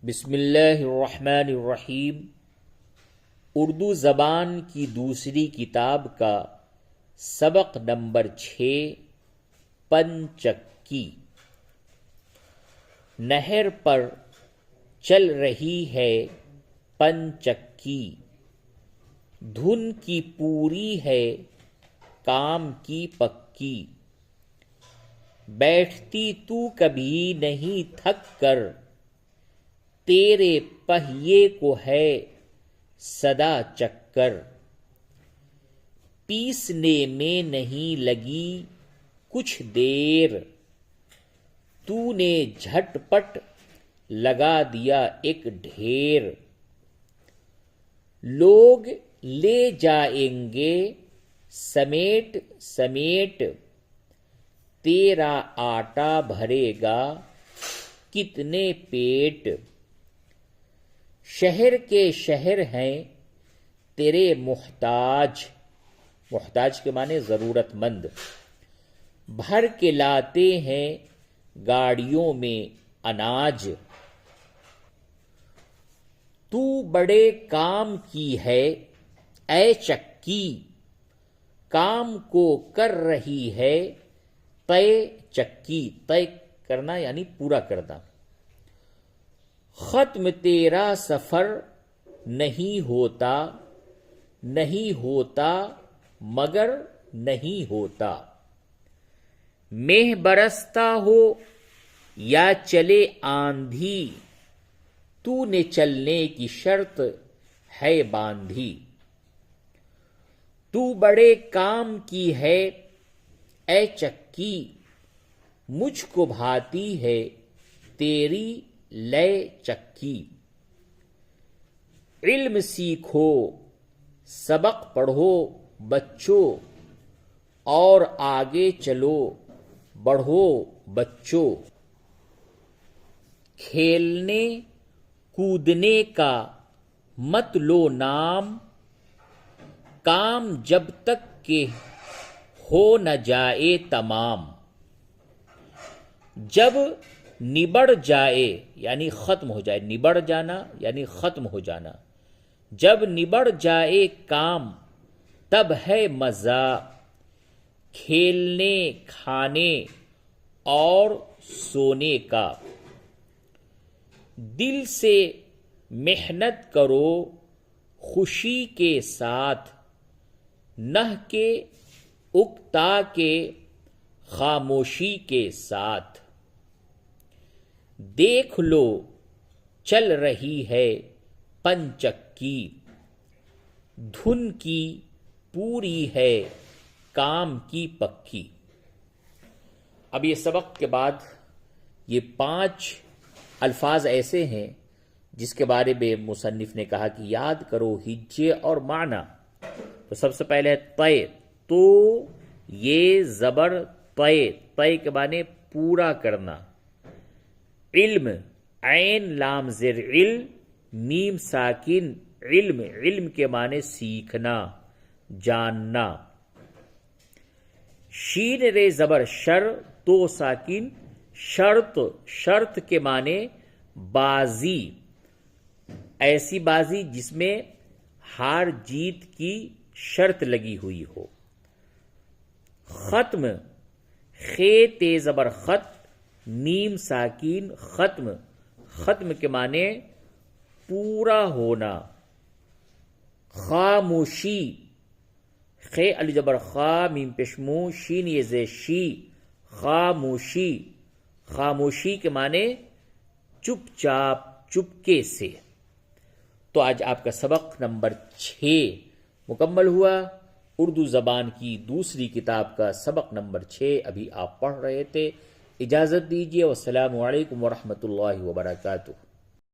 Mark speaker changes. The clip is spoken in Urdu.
Speaker 1: بسم اللہ الرحمن الرحیم۔ اردو زبان کی دوسری کتاب کا سبق نمبر 6 پنچکی۔ نہر پر چل رہی ہے پنچکی، دھن کی پوری ہے کام کی پکی، بیٹھتی تو کبھی نہیں تھک کر، تیرے پہیے کو ہے سدا چکر، پیسنے میں نہیں لگی کچھ دیر، تو نے جھٹ پٹ لگا دیا ایک ڈھیر، لوگ لے جائیں گے سمیٹ سمیٹ، تیرا آٹا بھرے گا کتنے پیٹ، شہر کے شہر ہیں تیرے محتاج، محتاج کے معنی ضرورت مند، بھر کے لاتے ہیں گاڑیوں میں اناج، تو بڑے کام کی ہے اے چکی، کام کو کر رہی ہے طے چکی، طے کرنا یعنی پورا کرنا، ختم تیرا سفر نہیں ہوتا، نہیں ہوتا مگر نہیں ہوتا، مہ برستا ہو یا چلے آندھی، تو نے چلنے کی شرط ہے باندھی، تو بڑے کام کی ہے اے چکی، مجھ کو بھاتی ہے تیری لے چکی، علم سیکھو سبق پڑھو بچوں، اور آگے چلو بڑھو بچوں، کھیلنے کودنے کا مت لو نام، کام جب تک کہ ہو نہ جائے تمام، جب نبڑ جائے یعنی ختم ہو جائے، نبڑ جانا یعنی ختم ہو جانا، جب نبڑ جائے کام تب ہے مزہ، کھیلنے کھانے اور سونے کا، دل سے محنت کرو خوشی کے ساتھ، نہ کہ اکتا کے خاموشی کے ساتھ، دیکھ لو چل رہی ہے پنچکی، دھن کی پوری ہے کام کی پکی۔ اب یہ سبق کے بعد یہ 5 الفاظ ایسے ہیں جس کے بارے میں مصنف نے کہا کہ یاد کرو ہجے اور معنی۔ تو سب سے پہلے طے، تو یہ زبر طے، طے کے معنی پورا کرنا، علم عین لام زیر علم میم ساکن علم، علم کے معنی سیکھنا جاننا، شین رے زبر شر تو ساکن شرط، شرط کے معنی بازی، ایسی بازی جس میں ہار جیت کی شرط لگی ہوئی ہو، ختم خے تے زبر خط نیم ساکین ختم، ختم کے معنی پورا ہونا، خاموشی خے علی زبر خا میم پشمو شین یہ زے شی، خاموشی، خاموشی کے معنی چپ چاپ چپکے سے۔ تو آج آپ کا سبق نمبر 6 مکمل ہوا۔ اردو زبان کی دوسری کتاب کا سبق نمبر 6 ابھی آپ پڑھ رہے تھے۔ اجازت دیجیے، والسلام علیکم ورحمۃ اللہ وبرکاتہ۔